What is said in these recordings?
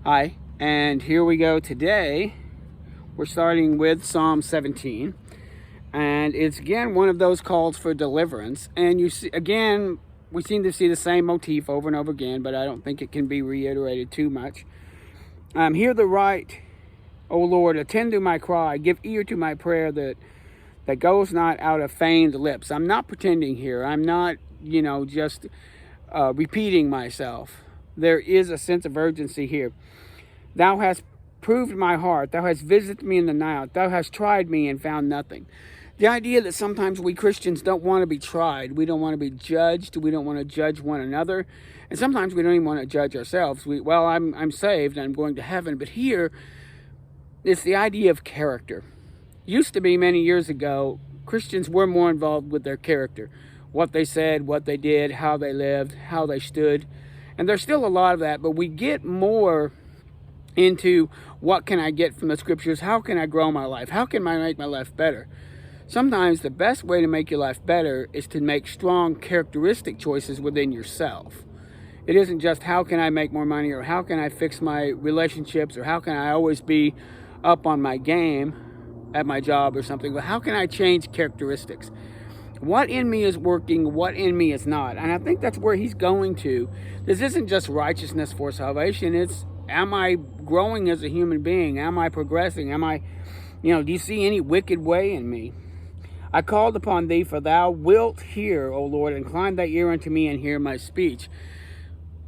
Hi, and here we go today. We're starting with Psalm 17, and it's again one of those calls for deliverance. And you see, again, we seem to see the same motif over and over again, but I don't think it can be reiterated too much. Hear the right, O Lord, attend to my cry, give ear to my prayer that goes not out of feigned lips. I'm not pretending here. I'm not, just repeating myself. There is a sense of urgency here. Thou hast proved my heart. Thou hast visited me in the night. Thou hast tried me and found nothing. The idea that sometimes we Christians don't want to be tried. We don't want to be judged. We don't want to judge one another. And sometimes we don't even want to judge ourselves. I'm saved and I'm going to heaven. But here, it's the idea of character. Used to be many years ago, Christians were more involved with their character. What they said, what they did, how they lived, how they stood. And there's still a lot of that, but we get more into what can I get from the scriptures? How can I grow my life? How can I make my life better? Sometimes the best way to make your life better is to make strong characteristic choices within yourself. It isn't just how can I make more money, or how can I fix my relationships, or how can I always be up on my game at my job or something, but how can I change characteristics? What in me is working, what in me is not? And I think that's where he's going to. This isn't just righteousness for salvation. It's, am I growing as a human being? Am I progressing? Do you see any wicked way in me? I called upon thee, for thou wilt hear, O Lord. Incline thy ear unto me and hear my speech.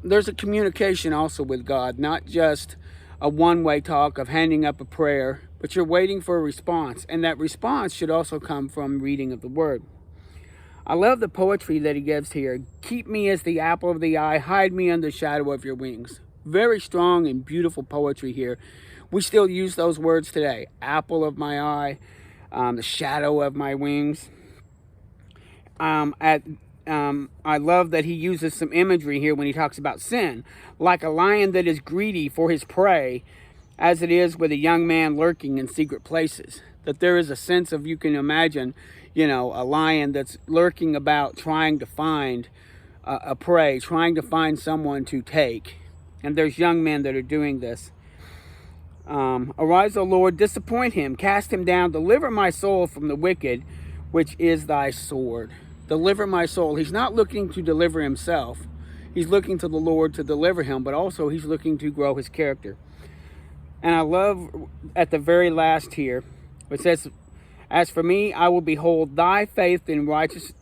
There's a communication also with God, not just a one-way talk of handing up a prayer, but you're waiting for a response. And that response should also come from reading of the Word. I love the poetry that he gives here. Keep me as the apple of the eye. Hide me under the shadow of your wings. Very strong and beautiful poetry here. We still use those words today. Apple of my eye, the shadow of my wings. I love that he uses some imagery here when he talks about sin. Like a lion that is greedy for his prey, as it is with a young man lurking in secret places. That there is a sense of, you can imagine, a lion that's lurking about trying to find a prey, trying to find someone to take. And there's young men that are doing this. Arise, O Lord, disappoint him, cast him down, deliver my soul from the wicked, which is thy sword. Deliver my soul. He's not looking to deliver himself. He's looking to the Lord to deliver him, but also he's looking to grow his character. And I love at the very last here, it says, as for me, I will behold thy face in righteousness.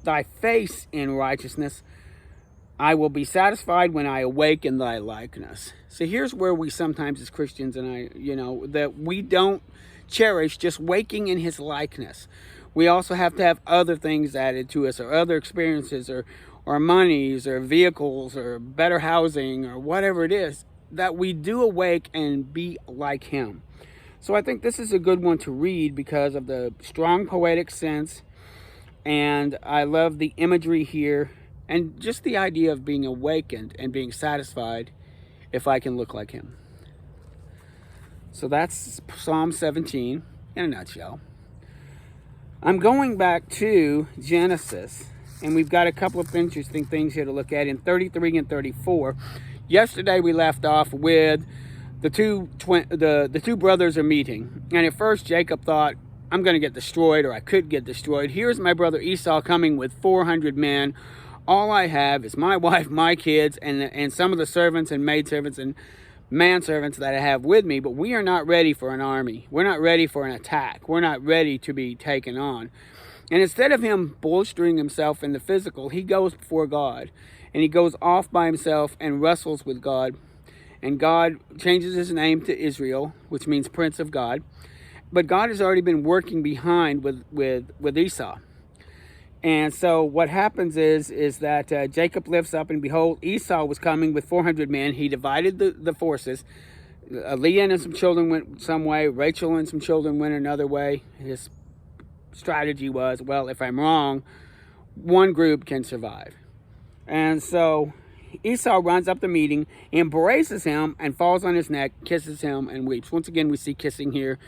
I will be satisfied when I awake in thy likeness. So here's where we sometimes as Christians, that we don't cherish just waking in his likeness. We also have to have other things added to us, or other experiences, or monies, or vehicles, or better housing, or whatever it is, that we do awake and be like him. So I think this is a good one to read because of the strong poetic sense, and I love the imagery here, and just the idea of being awakened and being satisfied if I can look like him. So that's Psalm 17 in a nutshell. I'm going back to Genesis, and we've got a couple of interesting things here to look at in 33 and 34. Yesterday we left off with the two brothers are meeting, and at first Jacob thought, I'm going to get destroyed, or I could get destroyed. Here's my brother Esau coming with 400 men. All I have is my wife, my kids, and some of the servants and maidservants and manservants that I have with me, but we are not ready for an army. We're not ready for an attack. We're not ready to be taken on. And instead of him bolstering himself in the physical, he goes before God, and he goes off by himself and wrestles with God. And God changes his name to Israel, which means Prince of God. But God has already been working behind with Esau. And so what happens is that Jacob lifts up, and behold, Esau was coming with 400 men. He divided the forces. Leah and some children went some way. Rachel and some children went another way. His strategy was, well, if I'm wrong, one group can survive. And so Esau runs up the meeting, embraces him, and falls on his neck, kisses him, and weeps. Once again, we see kissing here.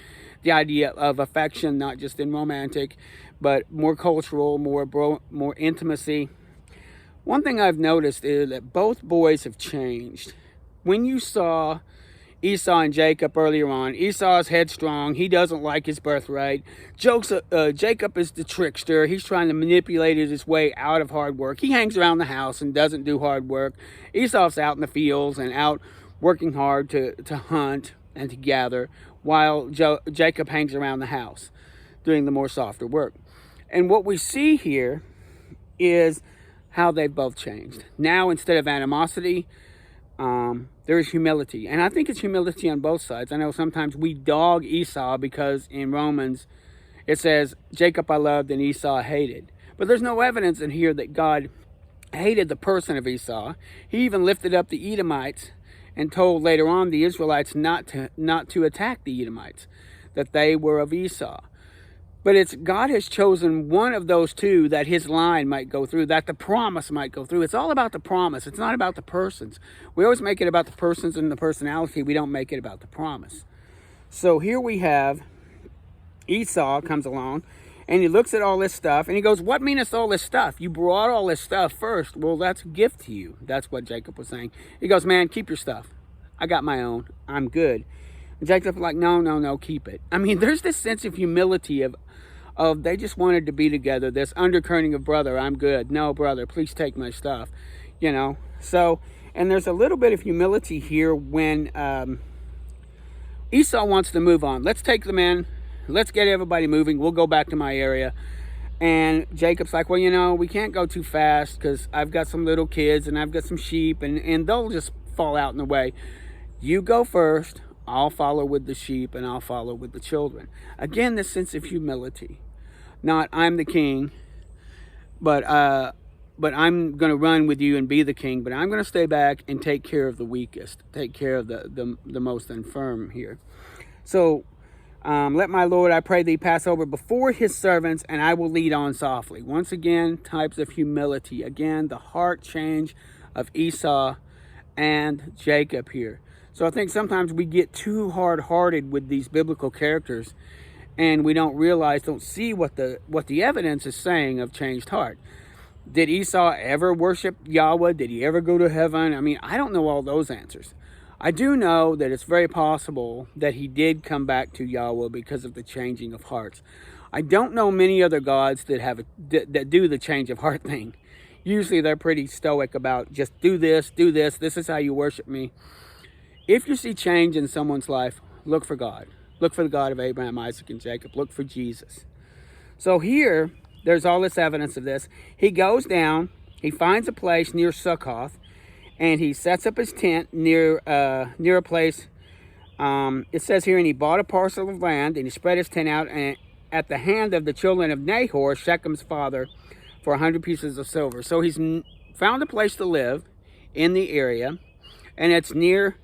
The idea of affection, not just in romantic, but more cultural, more intimacy. One thing I've noticed is that both boys have changed. When you saw Esau and Jacob earlier on. Esau is headstrong. He doesn't like his birthright. Jacob is the trickster. He's trying to manipulate his way out of hard work. He hangs around the house and doesn't do hard work. Esau's out in the fields and out working hard to hunt and to gather, while Jacob hangs around the house doing the more softer work. And what we see here is how they've both changed. Now, instead of animosity, there is humility. And I think it's humility on both sides. I know sometimes we dog Esau because in Romans it says, Jacob I loved and Esau I hated. But there's no evidence in here that God hated the person of Esau. He even lifted up the Edomites and told later on the Israelites not to attack the Edomites, that they were of Esau. But it's God has chosen one of those two that his line might go through, that the promise might go through. It's all about the promise. It's not about the persons. We always make it about the persons and the personality. We don't make it about the promise. So here we have Esau comes along and he looks at all this stuff and he goes, what meaneth all this stuff? You brought all this stuff first. Well, that's a gift to you. That's what Jacob was saying. He goes, man, keep your stuff. I got my own. I'm good. And Jacob's like, no, keep it. I mean, there's this sense of humility of they just wanted to be together. This undercurrent of, brother, I'm good. No, brother, please take my stuff. You know, so, and there's a little bit of humility here when Esau wants to move on. Let's take the men. Let's get everybody moving. We'll go back to my area. And Jacob's like, well, you know, we can't go too fast because I've got some little kids and I've got some sheep and they'll just fall out in the way. You go first. I'll follow with the sheep and I'll follow with the children. Again, this sense of humility. Not I'm the king, but I'm going to run with you and be the king, but I'm going to stay back and take care of the weakest, take care of the most infirm here. So let my Lord, I pray thee, pass over before his servants, and I will lead on softly. Once again, types of humility. Again, the heart change of Esau and Jacob here. So I think sometimes we get too hard-hearted with these biblical characters, and we don't see what the evidence is saying of changed heart. Did Esau ever worship Yahweh? Did he ever go to heaven? I mean, I don't know all those answers. I do know that it's very possible that he did come back to Yahweh because of the changing of hearts. I don't know many other gods that do the change of heart thing. Usually they're pretty stoic about just do this, this is how you worship me. If you see change in someone's life, look for God. Look for the God of Abraham, Isaac, and Jacob. Look for Jesus. So here, there's all this evidence of this. He goes down, he finds a place near Sukkoth, and he sets up his tent near a place. It says here, and he bought a parcel of land, and he spread his tent out at the hand of the children of Nahor, Shechem's father, for 100 pieces of silver. So he's found a place to live in the area, and it's near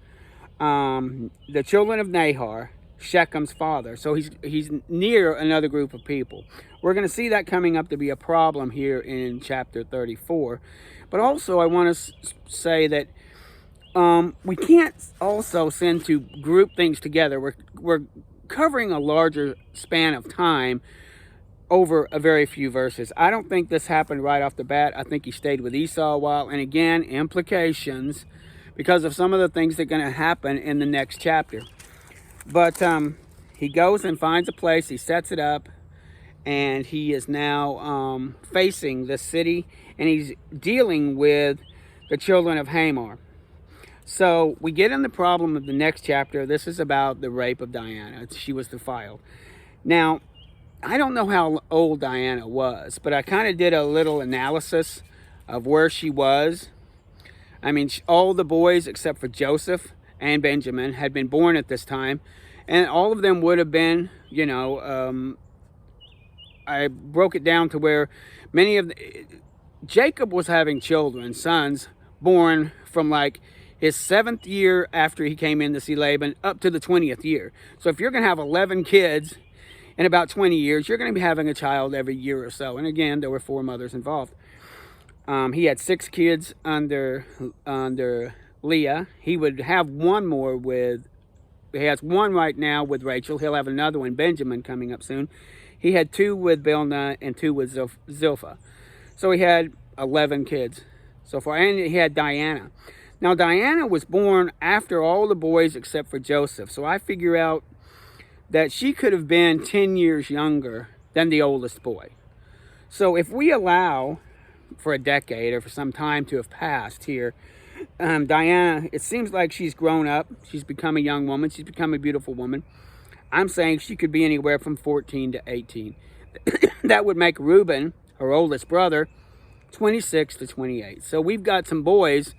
the children of Nahor, Shechem's father. So he's near another group of people. We're going to see that coming up to be a problem here in chapter 34. But also I want to say that we can't also tend to group things together. We're covering a larger span of time over a very few verses. I don't think this happened right off the bat. I think he stayed with Esau a while. And again, implications because of some of the things that are going to happen in the next chapter. But he goes and finds a place, he sets it up, and he is now facing the city, and he's dealing with the children of Hamor. So we get in the problem of the next chapter. This is about the rape of Diana. She was defiled. Now, I don't know how old Diana was, but I kind of did a little analysis of where she was. I mean, all the boys except for Joseph and Benjamin had been born at this time, and all of them would have been, you know, I broke it down to where Jacob was having children, sons, born from like his 7th year after he came in to see Laban up to the 20th year. So if you're going to have 11 kids in about 20 years, you're going to be having a child every year or so. And again, there were 4 mothers involved. He had 6 kids under Leah. He would have one more he has one right now with Rachel. He'll have another one, Benjamin, coming up soon. He had 2 with Bilnah and 2 with Zilpah. So he had 11 kids so far. And he had Diana. Now, Diana was born after all the boys except for Joseph. So I figure out that she could have been 10 years younger than the oldest boy. So if we allow for a decade or for some time to have passed here, Diana, it seems like she's grown up. She's become a young woman. She's become a beautiful woman. I'm saying she could be anywhere from 14 to 18. That would make Reuben, her oldest brother, 26 to 28. So we've got some boys,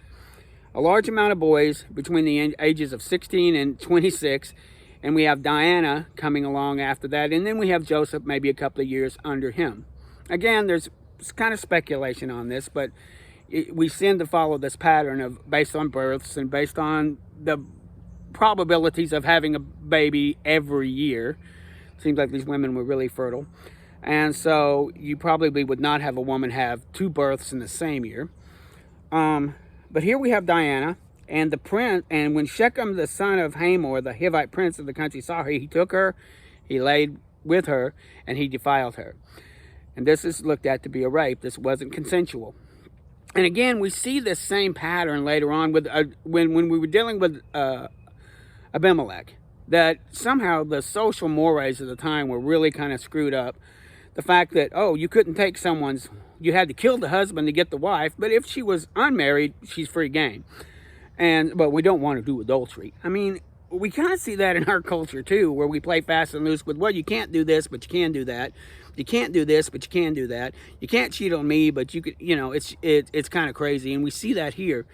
a large amount of boys between the ages of 16 and 26. And we have Diana coming along after that. And then we have Joseph maybe a couple of years under him. Again, there's kind of speculation on this, but we tend to follow this pattern of based on births and based on the probabilities of having a baby every year. Seems like these women were really fertile. And so you probably would not have a woman have 2 births in the same year. But here we have Diana and the prince. And when Shechem, the son of Hamor, the Hivite prince of the country, saw her, he took her, he laid with her, and he defiled her. And this is looked at to be a rape. This wasn't consensual. And again, we see this same pattern later on with when we were dealing with Abimelech, that somehow the social mores of the time were really kind of screwed up. The fact that, oh, you couldn't take you had to kill the husband to get the wife, but if she was unmarried, she's free game. But we don't want to do adultery. I mean, we kind of see that in our culture too, where we play fast and loose with, well, you can't do this, but you can do that. You can't do this, but you can do that. You can't cheat on me, but you could, it's kind of crazy. And we see that here.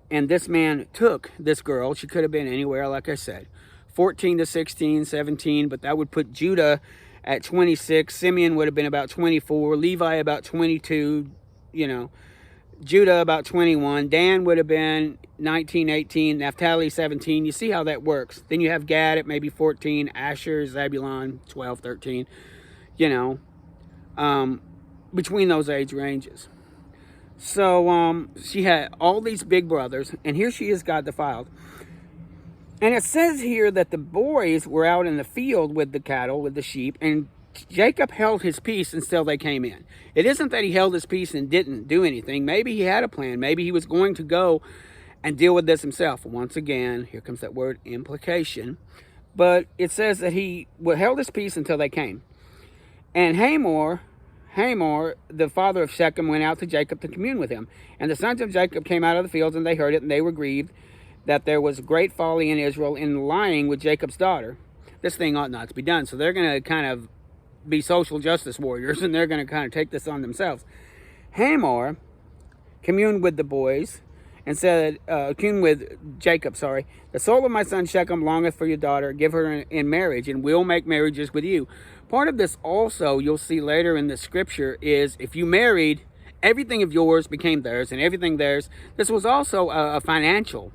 And this man took this girl. She could have been anywhere, like I said, 14 to 16, 17, but that would put Judah at 26. Simeon would have been about 24. Levi about 22, Judah about 21. Dan would have been 19, 18. Naphtali 17. You see how that works. Then you have Gad at maybe 14. Asher, Zebulon 12, 13. Between those age ranges. So she had all these big brothers, and here she is got defiled. And it says here that the boys were out in the field with the cattle, with the sheep, and Jacob held his peace until they came in. It isn't that he held his peace and didn't do anything. Maybe he had a plan. Maybe he was going to go and deal with this himself. Once again, here comes that word implication. But it says that he held his peace until they came. And Hamor, the father of Shechem, went out to Jacob to commune with him. And the sons of Jacob came out of the fields, and they heard it, and they were grieved that there was great folly in Israel in lying with Jacob's daughter. This thing ought not to be done. So they're going to kind of be social justice warriors, and they're going to kind of take this on themselves. Hamor communed with the boys and said, communed with Jacob, the soul of my son Shechem longeth for your daughter. Give her in marriage, and we'll make marriages with you. Part of this also, you'll see later in the scripture, is if you married, everything of yours became theirs, and everything theirs. This was also a financial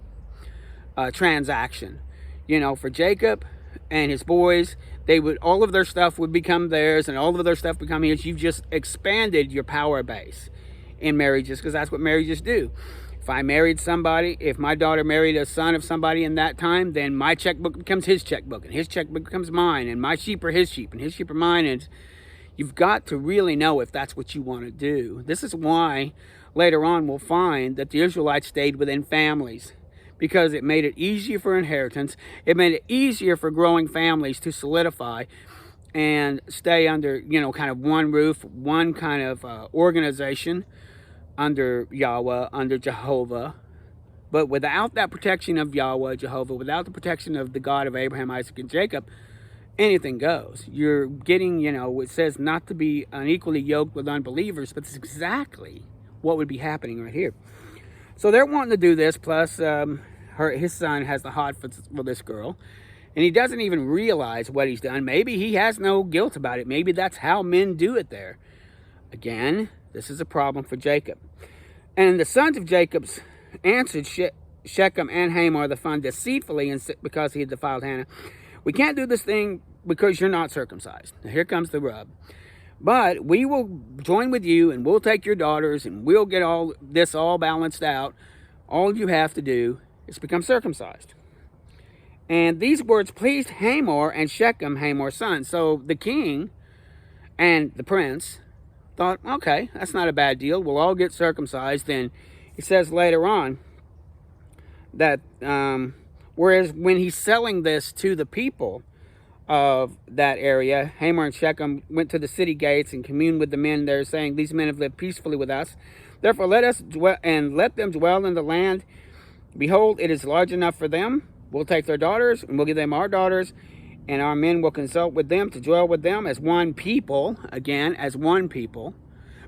transaction. For Jacob and his boys, all of their stuff would become theirs, and all of their stuff become his. You've just expanded your power base in marriages, because that's what marriages do. If I married somebody, if my daughter married a son of somebody in that time, then my checkbook becomes his checkbook, and his checkbook becomes mine, and my sheep are his sheep, and his sheep are mine. And you've got to really know if that's what you want to do. This is why later on we'll find that the Israelites stayed within families, because it made it easier for inheritance. It made it easier for growing families to solidify and stay under, kind of one roof, one kind of organization, under Yahweh, under Jehovah. But without that protection of Yahweh, Jehovah, without the protection of the God of Abraham, Isaac, and Jacob, anything goes. You're getting, it says not to be unequally yoked with unbelievers, but it's exactly what would be happening right here. So they're wanting to do this, plus his son has the hot for this girl, and he doesn't even realize what he's done. Maybe he has no guilt about it. Maybe that's how men do it there. Again, this is a problem for Jacob. And the sons of Jacob answered Shechem and Hamor the son deceitfully, because he had defiled Hannah. We can't do this thing because you're not circumcised. Now here comes the rub. But we will join with you, and we'll take your daughters, and we'll get all this all balanced out. All you have to do is become circumcised. And these words pleased Hamor and Shechem, Hamor's son. So the king and the prince thought, okay, that's not a bad deal. We'll all get circumcised. Then it says later on, that whereas when he's selling this to the people of that area, Hamor and Shechem went to the city gates and communed with the men there, saying, "These men have lived peacefully with us. Therefore let us dwell, and let them dwell in the land. Behold, it is large enough for them. We'll take their daughters, and we'll give them our daughters, and our men will consult with them to dwell with them as one people," again, as one people.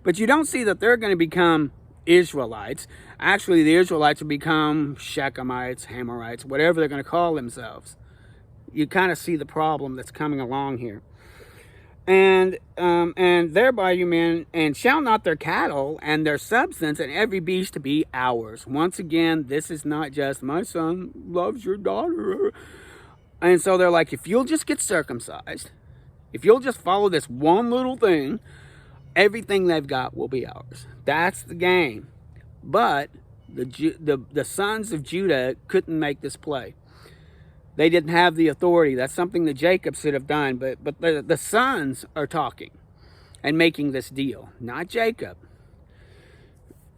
But you don't see that they're going to become Israelites. Actually, the Israelites will become Shechemites, Hamorites, whatever they're going to call themselves. You kind of see the problem that's coming along here. And thereby you men, and shall not their cattle and their substance and every beast to be ours. Once again, this is not just my son loves your daughter. And so they're like, if you'll just get circumcised, if you'll just follow this one little thing, everything they've got will be ours. That's the game. But the sons of Judah couldn't make this play. They didn't have the authority. That's something that Jacob should have done. But the sons are talking and making this deal, not Jacob.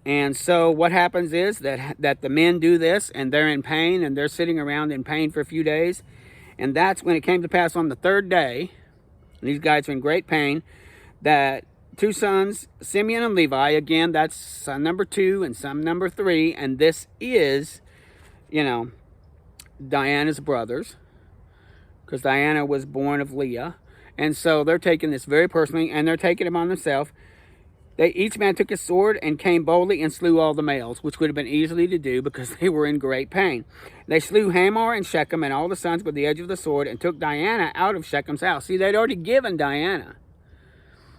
And so what happens is that the men do this, and they're in pain, and they're sitting around in pain for a few days. And that's when it came to pass on the third day, and these guys are in great pain, that two sons, Simeon and Levi, again, that's son number 2 and son number 3, and this is, Diana's brothers, because Diana was born of Leah. And so they're taking this very personally, and they're taking it on themselves. Each man took his sword and came boldly and slew all the males, which would have been easily to do because they were in great pain. They slew Hamor and Shechem and all the sons with the edge of the sword, and took Diana out of Shechem's house. See, they'd already given Diana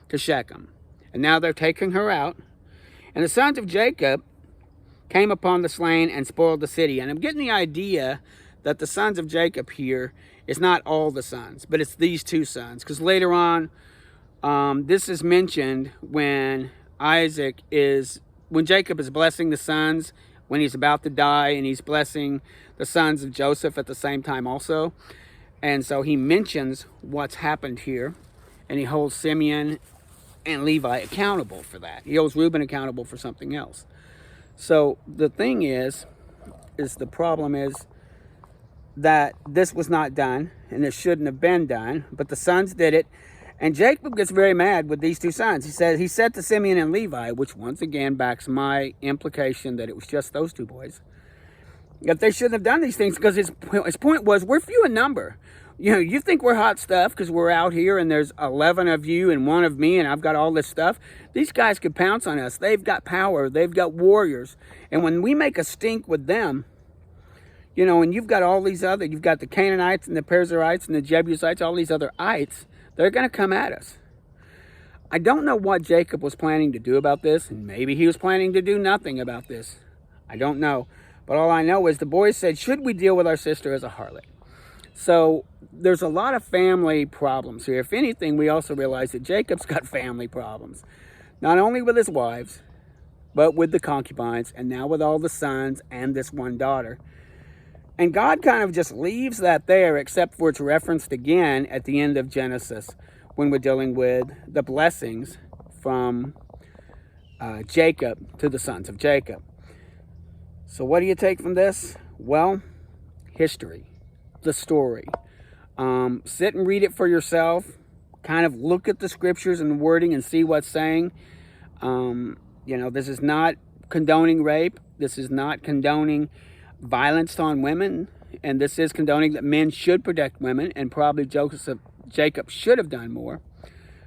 to Shechem, and now they're taking her out. And the sons of Jacob came upon the slain and spoiled the city. And I'm getting the idea that the sons of Jacob here is not all the sons, but it's these two sons. Because later on, this is mentioned when Jacob is blessing the sons, when he's about to die, and he's blessing the sons of Joseph at the same time also. And so he mentions what's happened here, and he holds Simeon and Levi accountable for that. He holds Reuben accountable for something else. So the thing is the problem is that this was not done, and it shouldn't have been done, but the sons did it. And Jacob gets very mad with these two sons. He said to Simeon and Levi, which once again backs my implication that it was just those two boys, that they shouldn't have done these things, because his point was, we're few in number. You think we're hot stuff because we're out here and there's 11 of you and 1 of me and I've got all this stuff. These guys could pounce on us. They've got power. They've got warriors. And when we make a stink with them, and you've got all these you've got the Canaanites and the Perizzites and the Jebusites, all these other ites, they're going to come at us. I don't know what Jacob was planning to do about this, and maybe he was planning to do nothing about this. I don't know. But all I know is the boys said, should we deal with our sister as a harlot? So there's a lot of family problems here. If anything, we also realize that Jacob's got family problems. Not only with his wives, but with the concubines, and now with all the sons and this one daughter. And God kind of just leaves that there, except for it's referenced again at the end of Genesis when we're dealing with the blessings from Jacob to the sons of Jacob. So what do you take from this? Well, history, the story. Sit and read it for yourself. Kind of look at the scriptures and the wording and see what's saying. This is not condoning rape. This is not condoning violence on women, and this is condoning that men should protect women, and probably Jacob should have done more.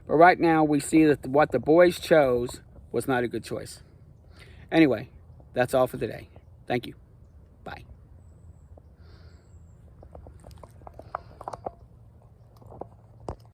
But right now we see that what the boys chose was not a good choice. Anyway, that's all for today. Thank you. Bye.